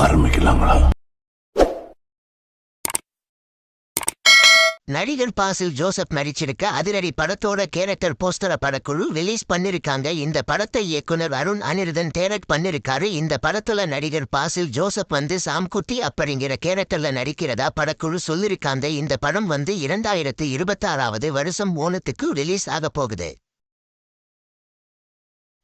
ஆரம்பிக்கலாங்களா? நடிகர் பாசில் ஜோசப் நடிச்சிருக்க அதிரடி படத்தோட கேரக்டர் போஸ்டர படக்குழு ரிலீஸ் பண்ணிருக்காங்க. இந்த படத்தை இயக்குனர் அருண் அனிருதன் டைரக்ட் பண்ணிருக்காரு. இந்த படத்துல நடிகர் பாசில் ஜோசப் சாம்குட்டி அப்படிங்கிற கேரக்டர்ல நடிக்கிறதா படக்குழு சொல்லிருக்காங்க. இந்த படம் 2026 வருஷம் ஓணத்துக்கு ரிலீஸ் ஆக போகுது.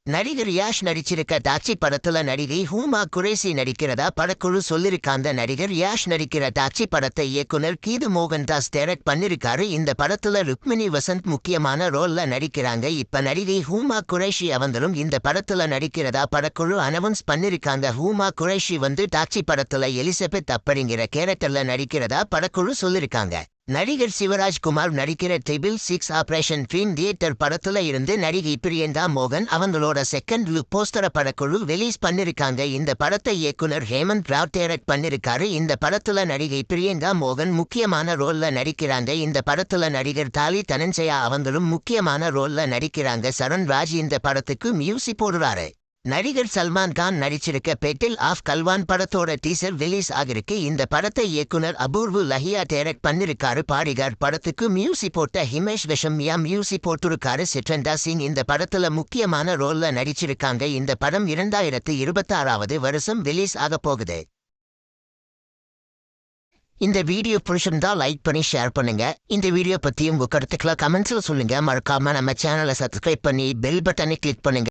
நடிகர் யாஷ் நடிச்சிருக்க டாக்ஸி படத்துல நடிகை ஹூமா குரேசி நடிக்கிறதா படக்குழு சொல்லிருக்காங்க. நடிகர் யாஷ் நடிக்கிற டாக்ஸி படத்தை இயக்குனர் கீது மோகன்தாஸ் டைரக்ட் பண்ணிருக்காரு. இந்த படத்துல ருக்மிணி வசந்த் முக்கியமான ரோல்ல நடிக்கிறாங்க. இப்ப நடிகை ஹூமா குரேஷி இந்த படத்துல நடிக்கிறதா படக்குழு அனௌன்ஸ் பண்ணிருக்காங்க. ஹூமா குரேஷி டாக்ஸி படத்துல எலிசபெத் அப்படிங்கிற கேரக்டர்ல நடிக்கிறதா படக்குழு சொல்லிருக்காங்க. நடிகர் சிவராஜ்குமார் நடிக்கிற Triple 6 ஆபரேஷன் ட்ரீம் தியேட்டர் படத்துல இருந்து நடிகை பிரியங்கா மோகன் அவங்களோட செகண்ட் லுக் போஸ்டர படக்குழு ரிலீஸ் பண்ணிருக்காங்க. இந்த படத்தை இயக்குனர் ஹேமந்த் ராவ் டைரக்ட் பண்ணிருக்காரு. இந்த படத்துல நடிகை பிரியங்கா மோகன் முக்கியமான ரோல்ல நடிக்கிறாங்க. இந்த படத்துல நடிகர் தாலி தனஞ்சயா முக்கியமான ரோல்ல நடிக்கிறாங்க. சரண் ராஜ் இந்த படத்துக்கு மியூசிக் போடுறாரு. நடிகர் சல்மான் கான் நடிச்சிருக்க பெட்டில் ஆஃப் கல்வான் படத்தோட டீசர் ரிலீஸ் ஆகிருக்கு. இந்த படத்தை இயக்குனர் அபூர்வு லஹியா டைரக்ட் பண்ணிருக்காரு. பாடிகார் படத்துக்கு மியூசிக் போட்ட ஹிமேஷ் விஷம்யா மியூசிக் போட்டிருக்காரு. சிட்ரண்டா சிங் இந்த படத்துல முக்கியமான ரோல்ல நடிச்சிருக்காங்க. இந்த படம் 2026 வருஷம் ரிலீஸ் ஆக போகுது. இந்த வீடியோ பிடிச்சிருந்தா லைக் பண்ணி ஷேர் பண்ணுங்க. இந்த வீடியோ பத்தி உங்க கருத்துக்களை கமெண்ட்ஸ்ல சொல்லுங்க. மறக்காம நம்ம சேனலை சப்ஸ்கிரைப் பண்ணி பெல் பட்டனை கிளிக் பண்ணுங்க.